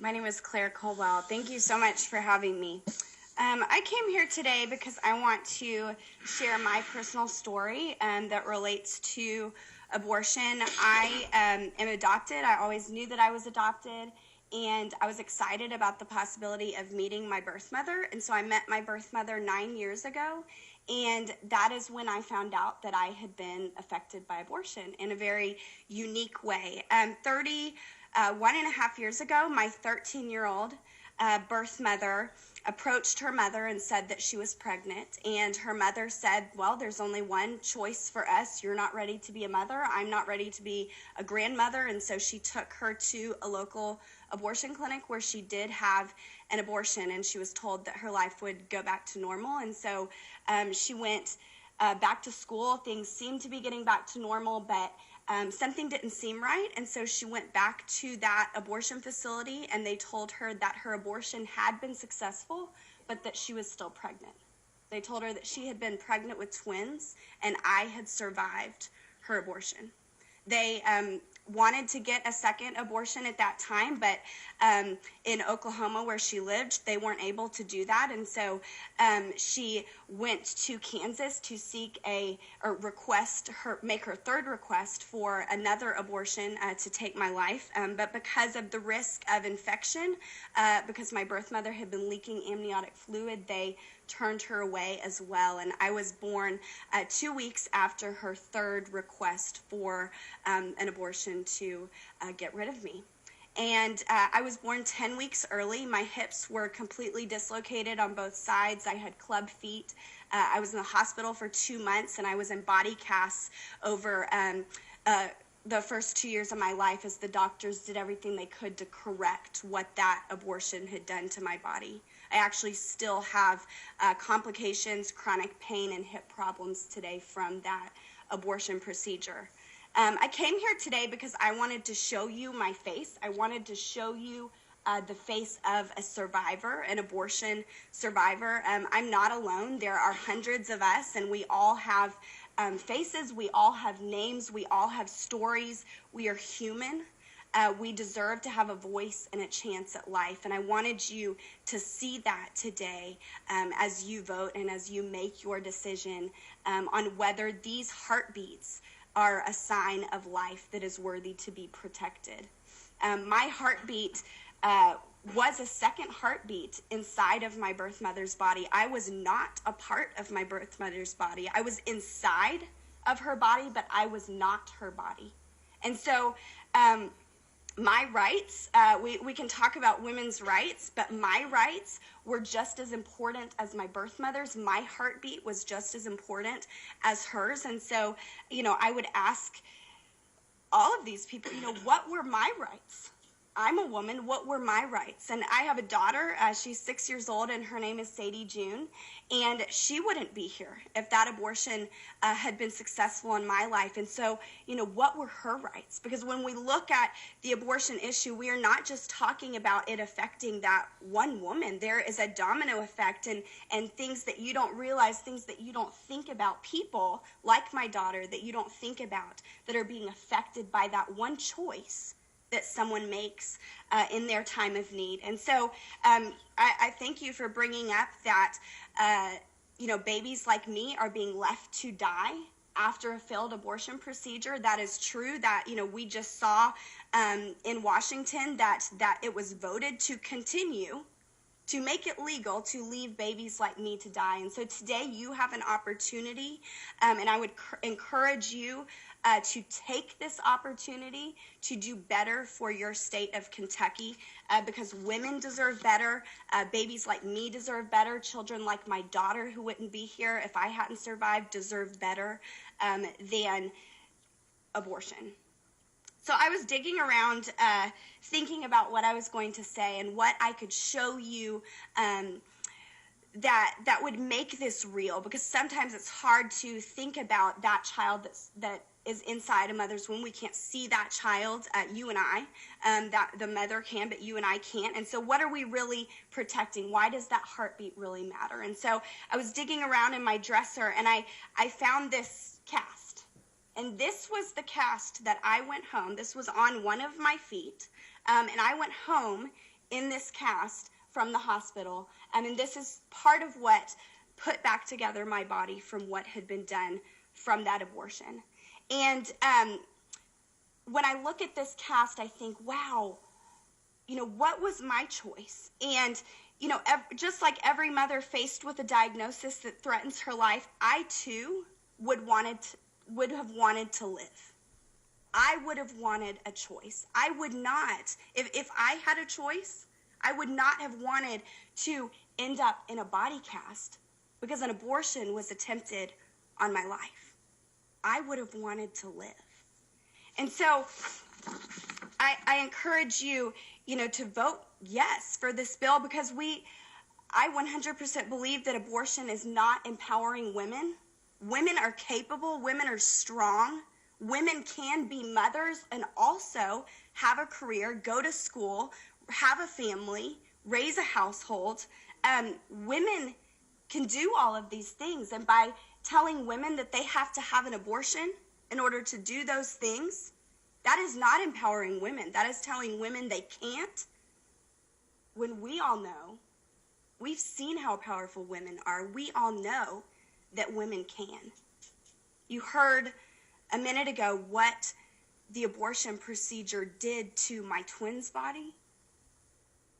My name is Claire Colwell. Thank you so much for having me. I came here today because I want to share my personal story that relates to abortion. I am adopted. I always knew that I was adopted, and I was excited about the possibility of meeting my birth mother. And so I met my birth mother 9 years ago, and that is when I found out that I had been affected by abortion in a very unique way. 1.5 years ago, my 13-year-old birth mother approached her mother and said that she was pregnant, and her mother said, well, there's only one choice for us. You're not ready to be a mother. I'm not ready to be a grandmother. And so she took her to a local abortion clinic where she did have an abortion, and she was told that her life would go back to normal. And so she went back to school. Things seemed to be getting back to normal, but something didn't seem right, and so she went back to that abortion facility, and they told her that her abortion had been successful, but that she was still pregnant. They told her that she had been pregnant with twins, and I had survived her abortion. They wanted to get a second abortion at that time, but in Oklahoma where she lived, they weren't able to do that, and so she went to Kansas to make her third request for another abortion to take my life, but because of the risk of infection, because my birth mother had been leaking amniotic fluid, they turned her away as well, and I was born 2 weeks after her third request for an abortion to get rid of me. And I was born 10 weeks early. My hips were completely dislocated on both sides. I had club feet. I was in the hospital for 2 months, and I was in body casts over the first 2 years of my life as the doctors did everything they could to correct what that abortion had done to my body. I actually still have complications, chronic pain, and hip problems today from that abortion procedure. I came here today because I wanted to show you my face. I wanted to show you the face of a survivor, an abortion survivor. I'm not alone. There are hundreds of us, and we all have faces. We all have names. We all have stories. We are human. We deserve to have a voice and a chance at life. And I wanted you to see that today as you vote and as you make your decision on whether these heartbeats are a sign of life that is worthy to be protected. My heartbeat was a second heartbeat inside of my birth mother's body. I was not a part of my birth mother's body. I was inside of her body, but I was not her body. And so my rights, we can talk about women's rights, but my rights were just as important as my birth mother's. My heartbeat was just as important as hers. And so, I would ask all of these people, what were my rights? I'm a woman. What were my rights? And I have a daughter. She's 6 years old, and her name is Sadie June. And she wouldn't be here if that abortion had been successful in my life. And so, what were her rights? Because when we look at the abortion issue, we are not just talking about it affecting that one woman. There is a domino effect and things that you don't realize, things that you don't think about, people like my daughter that you don't think about that are being affected by that one choice that someone makes in their time of need. And so I thank you for bringing up that, babies like me are being left to die after a failed abortion procedure. That is true. That, we just saw in Washington that it was voted to continue to make it legal to leave babies like me to die. And so today you have an opportunity, and I would encourage you to take this opportunity to do better for your state of Kentucky, because women deserve better, babies like me deserve better, children like my daughter who wouldn't be here if I hadn't survived deserve better than abortion. So I was digging around thinking about what I was going to say and what I could show you that would make this real, because sometimes it's hard to think about that child that is inside a mother's womb. We can't see that child, you and I, that the mother can, but you and I can't. And so what are we really protecting? Why does that heartbeat really matter? And so I was digging around in my dresser, and I found this cast. And this was the cast that I went home. This was on one of my feet. And I went home in this cast from the hospital. And this is part of what put back together my body from what had been done from that abortion. And when I look at this cast, I think, wow, what was my choice? And, just like every mother faced with a diagnosis that threatens her life, I too would have wanted to live. I would have wanted a choice. I would not, if I had a choice, I would not have wanted to end up in a body cast because an abortion was attempted on my life. I would have wanted to live. And so I encourage you, to vote yes for this bill, because I 100% believe that abortion is not empowering women. Women are capable, women are strong, women can be mothers and also have a career, go to school, have a family, raise a household. Women can do all of these things, and by telling women that they have to have an abortion in order to do those things, that is not empowering women. That is telling women they can't. When we all know, we've seen how powerful women are. We all know that women can. You heard a minute ago what the abortion procedure did to my twin's body,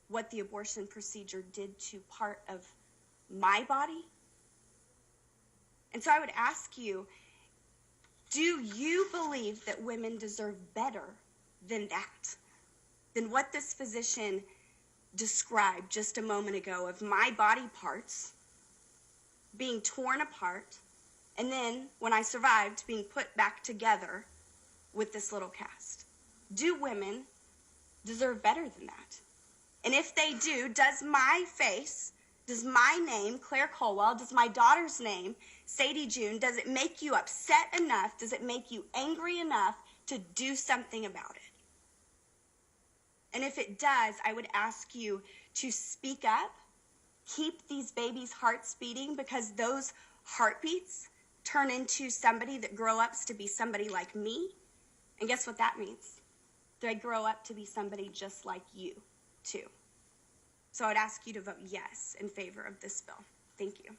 what the abortion procedure did to part of my body. And so I would ask you, do you believe that women deserve better than that? Than what this physician described just a moment ago of my body parts being torn apart, and then when I survived, being put back together with this little cast? Do women deserve better than that? And if they do, does my face, does my name, Claire Colwell, does my daughter's name, Sadie June, does it make you upset enough? Does it make you angry enough to do something about it? And if it does, I would ask you to speak up, keep these babies' hearts beating, because those heartbeats turn into somebody that grow up to be somebody like me. And guess what that means? They grow up to be somebody just like you, too. So I'd ask you to vote yes in favor of this bill. Thank you.